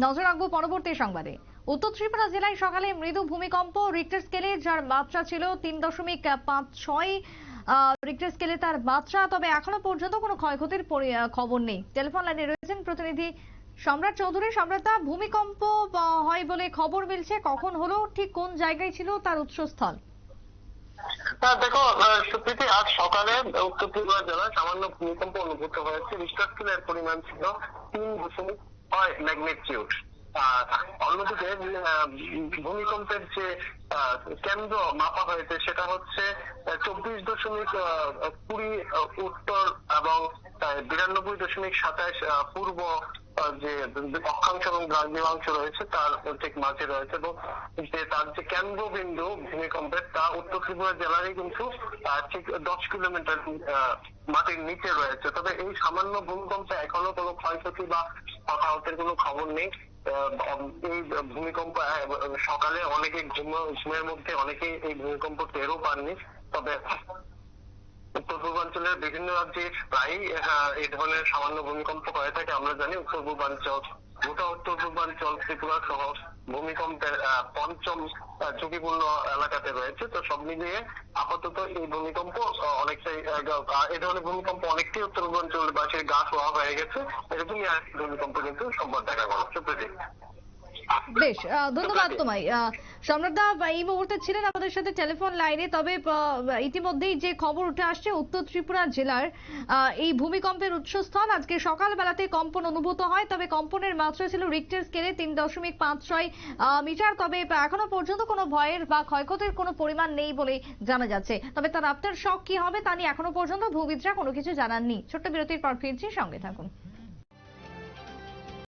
নজর রাখবো পরবর্তী সংবাদে। উত্তর ত্রিপুরা জেলায় সকালে মৃদু ভূমিকম্প, রিক্টার স্কেলে যার মাত্রা ছিল 3.56 রিক্টার স্কেলে তার মাত্রা। তবে এখনো পর্যন্ত কোনো ক্ষয়ক্ষতির খবর নেই। টেলিফোন লাইনে রয়েছেন প্রতিনিধি সম্রাট চৌধুরী। সম্রাট, ভূমিকম্প হয় বলে খবর মিলছে, কখন হলো, ঠিক কোন জায়গায় ছিল তার উৎসস্থল? দেখো সুপ্রীতি, আজ সকালে উত্তর ত্রিপুরা জেলায় সামান্য ভূমিকম্প অনুভূত হয়েছে। রিক্টার স্কেলের পরিমাণ ছিল 3.6 ম্যাগনিটিউড। অন্যদিকে ভূমিকম্পের যে কেন্দ্র মাপা হয়েছে সেটা হচ্ছে 24.20 উত্তর এবং 92.27 পূর্ব যে অক্ষাংশ এবং দ্রাঘিমাংশ রয়েছে তার ঠিক মাঝে রয়েছে, এবং যে তার যে কেন্দ্রবিন্দু ভূমিকম্পের তা উত্তর ত্রিপুরা জেলারই কিন্তু ঠিক 10 কিলোমিটার মাটির নিচে রয়েছে। তবে এই সামান্য ভূমিকম্পে এখনো কোনো ক্ষয়ক্ষতি বা হতাহতের কোনো খবর নেই। এই ভূমিকম্প সকালে অনেকে ঘুমের মধ্যে অনেকেই এই ভূমিকম্প টেরও পাননি। তবে উত্তর পূর্বাঞ্চলের বিভিন্ন রাজ্যে প্রায়ই এই ধরনের সামান্য ভূমিকম্প হয়ে থাকে। আমরা জানি উত্তর পূর্বাঞ্চল, গোটা উত্তর পূর্বাঞ্চল ত্রিপুরা সহ ভূমিকম্পের পঞ্চম ঝুঁকিপূর্ণ এলাকাতে রয়েছে। তো সব মিলিয়ে আপাতত এই ভূমিকম্প অনেকটাই, এই ধরনের ভূমিকম্প অনেকটাই উত্তর পূর্বাঞ্চলবাসীর গা শোয়া হয়ে গেছে। এরকমই আর ভূমিকম্প কিন্তু সম্ভব দেখা গেল। সুপ্রীতি, বেশ, ধন্যবাদ তোমায়। সম্রাটদা এই মুহূর্তে ছিলেন আমাদের সাথে টেলিফোন লাইনে। তবে ইতিমধ্যেই যে খবর উঠে আসছে, উত্তর ত্রিপুরা জেলার এই ভূমিকম্পের উৎসস্থল আজকে সকালবেলাতে কম্পন অনুভূত হয়। তবে কম্পনের মাত্রা ছিল রিক্টার স্কেলে 3.56 মিটার। তবে এখনো পর্যন্ত কোনো ভয়ের বা ক্ষয়ক্ষতির কোনো পরিমাণ নেই বলে জানা যাচ্ছে। তবে তার আফটার শক কি হবে তা নিয়ে এখনো পর্যন্ত ভূবিদরা কোনো কিছু জানাননি। ছোট্ট বিরতির পর ফিরছি, সঙ্গে থাকুন।